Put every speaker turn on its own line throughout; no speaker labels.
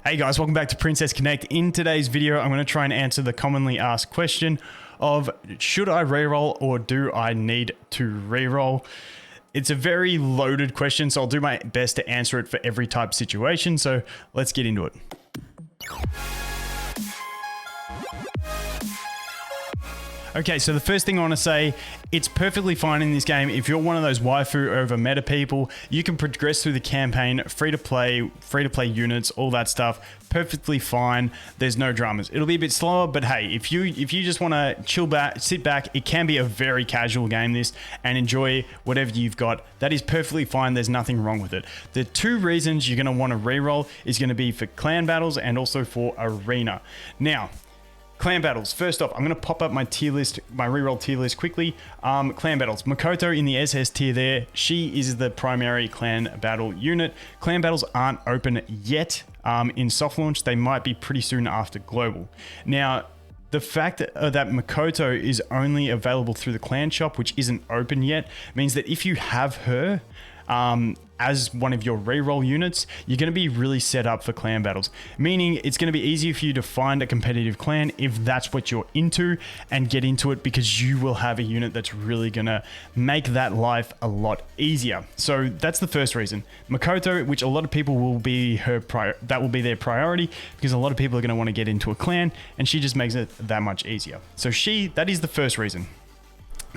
Hey guys, welcome back to Princess Connect. In today's video, I'm going to try and answer the commonly asked question of should I reroll or do I need to reroll? It's a very loaded question, so I'll do my best to answer it for every type of situation. So let's get into it. Okay, so the first thing I want to say, it's perfectly fine in this game. If you're one of those waifu over meta people, you can progress through the campaign, free to play units, all that stuff, perfectly fine. There's no dramas. It'll be a bit slower, but hey, if you just want to chill back, sit back, it can be a very casual game this and enjoy whatever you've got. That is perfectly fine. There's nothing wrong with it. The two reasons you're going to want to reroll is going to be for clan battles and also for arena. Now, clan battles. First off, I'm going to pop up my tier list, my reroll tier list quickly. Clan battles. Makoto in the SS tier there. She is the primary clan battle unit. Clan battles aren't open yet in soft launch. They might be pretty soon after global. Now, the fact that Makoto is only available through the clan shop, which isn't open yet, means that if you have her as one of your reroll units, you're going to be really set up for clan battles, meaning it's going to be easier for you to find a competitive clan if that's what you're into and get into it, because you will have a unit that's really going to make that life a lot easier. So that's the first reason. Makoto, which a lot of people will be that will be their priority, because a lot of people are going to want to get into a clan, and she just makes it that much easier. So that is the first reason.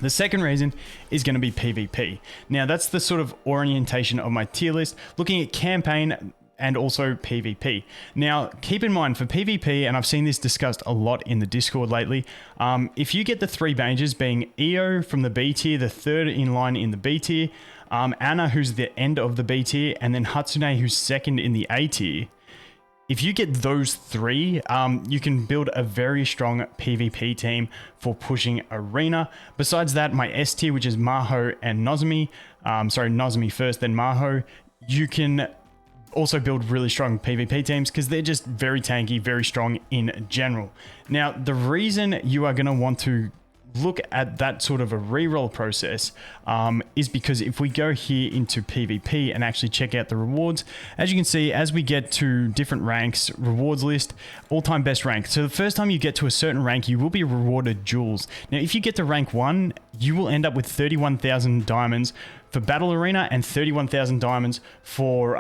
The second reason is going to be PvP. Now, that's the sort of orientation of my tier list, looking at campaign and also PvP. Now, keep in mind for PvP, and I've seen this discussed a lot in the Discord lately, if you get the three majors being Io from the B tier, the third in line in the B tier, Anna, who's the end of the B tier, and then Hatsune, who's second in the A tier, if you get those three, you can build a very strong PvP team for pushing arena. Besides that, my S tier, which is Maho and Nozomi, Nozomi first, then Maho, you can also build really strong PvP teams because they're just very tanky, very strong in general. Now, the reason you are going to want to look at that sort of a reroll process is because if we go here into PvP and actually check out the rewards, as you can see, as we get to different ranks, rewards list, all-time best rank. So the first time you get to a certain rank, you will be rewarded jewels. Now, if you get to rank 1, you will end up with 31,000 diamonds for Battle Arena and 31,000 diamonds for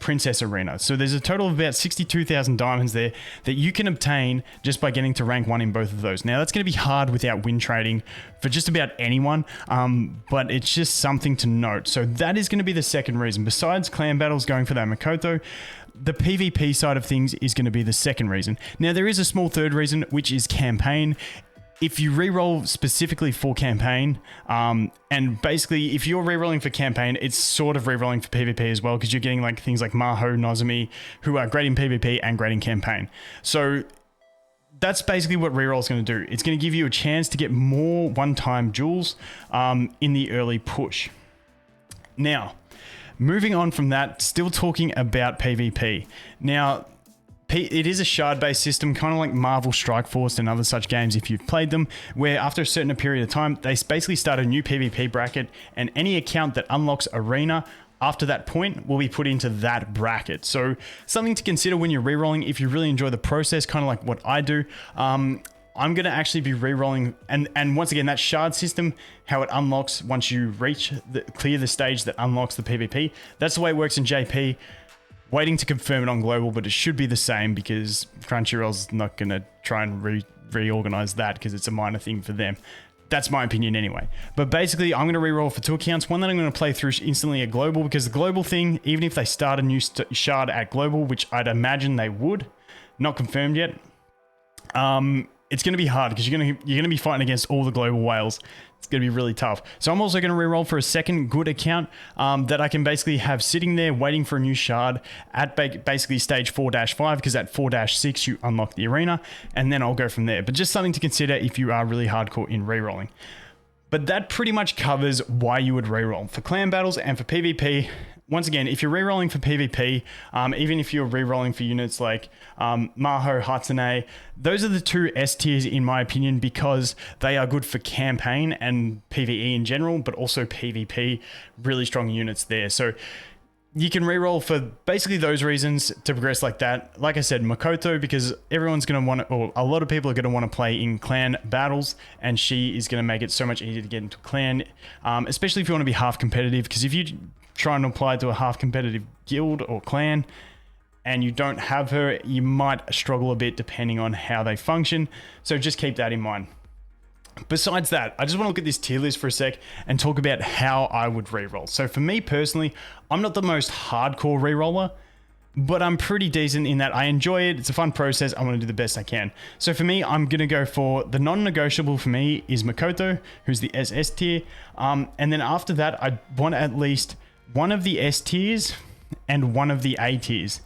Princess Arena. So there's a total of about 62,000 diamonds there that you can obtain just by getting to rank 1 in both of those. Now, that's going to be hard without win trading for just about anyone, but it's just something to note. So that is going to be the second reason. Besides clan battles going for that Makoto, the PvP side of things is going to be the second reason. Now, there is a small third reason, which is campaign. If you reroll specifically for campaign, and basically if you're rerolling for campaign, it's sort of rerolling for PvP as well, because you're getting like things like Maho, Nozomi, who are great in PvP and great in campaign. So that's basically what reroll is going to do. It's going to give you a chance to get more one-time jewels in the early push. Now, moving on from that, still talking about PvP. Now, it is a shard-based system, kind of like Marvel Strike Force and other such games if you've played them, where after a certain period of time, they basically start a new PvP bracket, and any account that unlocks Arena after that point will be put into that bracket. So something to consider when you're rerolling if you really enjoy the process, kind of like what I do. I'm going to actually be rerolling, and once again, that shard system, how it unlocks once you clear the stage that unlocks the PvP. That's the way it works in JP. Waiting to confirm it on global, but it should be the same because Crunchyroll's not going to try and reorganize that because it's a minor thing for them. That's my opinion anyway. But basically, I'm going to reroll for two accounts. One that I'm going to play through instantly at global, because the global thing, even if they start a new shard at global, which I'd imagine they would, not confirmed yet, it's going to be hard because you're going to be fighting against all the global whales. It's going to be really tough. So I'm also going to reroll for a second good account that I can basically have sitting there waiting for a new shard at basically stage 4-5, because at 4-6 you unlock the arena, and then I'll go from there. But just something to consider if you are really hardcore in rerolling. But that pretty much covers why you would reroll. For clan battles and for PvP, once again, if you're rerolling for PvP, even if you're rerolling for units like Maho, Hatsune, those are the two S tiers in my opinion, because they are good for campaign and PvE in general, but also PvP, really strong units there. So you can reroll for basically those reasons to progress like that. Like I said, Makoto, because everyone's going to want to, or a lot of people are going to want to play in clan battles, and she is going to make it so much easier to get into clan, especially if you want to be half competitive, because if you try and apply to a half competitive guild or clan and you don't have her, you might struggle a bit depending on how they function. So just keep that in mind. Besides that, I just want to look at this tier list for a sec and talk about how I would reroll. So for me personally, I'm not the most hardcore reroller, but I'm pretty decent in that I enjoy it. It's a fun process. I want to do the best I can. So for me, I'm going to go for the non-negotiable for me is Makoto, who's the SS tier. And then after that, I want at least one of the S tiers and one of the A tiers.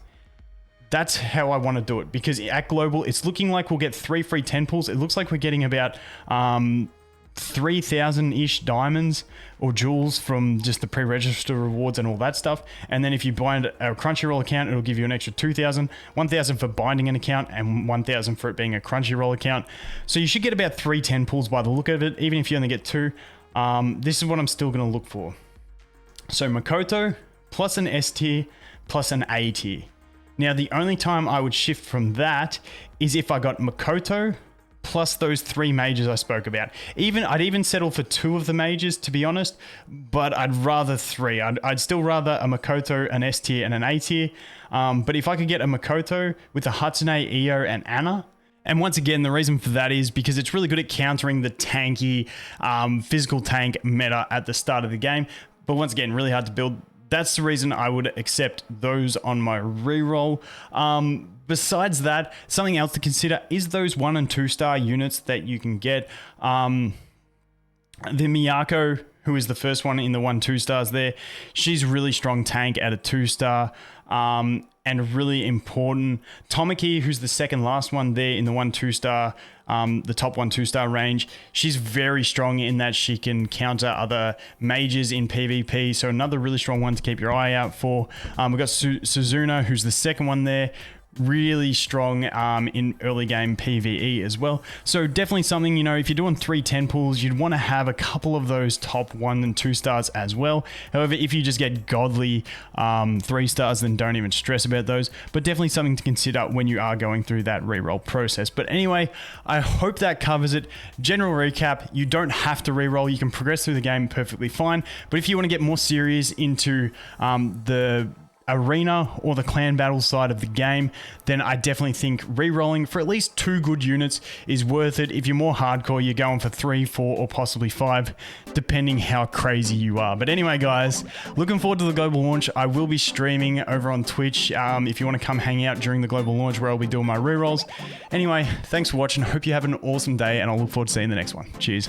That's how I want to do it, because at global, it's looking like we'll get 3 free 10 pulls. It looks like we're getting about 3,000-ish diamonds or jewels from just the pre-register rewards and all that stuff. And then if you bind a Crunchyroll account, it'll give you an extra 2,000, 1,000 for binding an account and 1,000 for it being a Crunchyroll account. So you should get about 3 10 pulls by the look of it, even if you only get 2. This is what I'm still going to look for. So Makoto plus an S tier plus an A tier. Now, the only time I would shift from that is if I got Makoto plus those 3 mages I spoke about. I'd even settle for 2 of the mages, to be honest, but I'd rather 3. I'd still rather a Makoto, an S tier, and an A tier. But if I could get a Makoto with a Hatsune, Io, and Anna, and once again, the reason for that is because it's really good at countering the tanky physical tank meta at the start of the game. But once again, really hard to build. That's the reason I would accept those on my reroll. Besides that, something else to consider is those 1 and 2 star units that you can get. The Miyako, who is the first one in the 1-2 stars there, she's really strong tank at a 2 star. And really important. Tomoki, who's the second last one there in the 1-2 star, the top 1-2 star range, she's very strong in that she can counter other mages in PvP. So another really strong one to keep your eye out for. We've got Suzuna, who's the second one there. Really strong in early game PvE as well. So definitely something, if you're doing 3 10 pulls, you'd want to have a couple of those top 1 and 2 stars as well. However, if you just get godly 3 stars, then don't even stress about those. But definitely something to consider when you are going through that reroll process. But anyway, I hope that covers it. General recap, you don't have to reroll. You can progress through the game perfectly fine. But if you want to get more serious into the arena or the clan battle side of the game, then I definitely think re-rolling for at least 2 good units is worth it. If you're more hardcore, you're going for 3, 4, or possibly 5, depending how crazy you are. But anyway, guys, looking forward to the global launch. I will be streaming over on Twitch if you want to come hang out during the global launch, where I'll be doing my re-rolls. Anyway, thanks for watching. Hope you have an awesome day, and I'll look forward to seeing the next one. Cheers.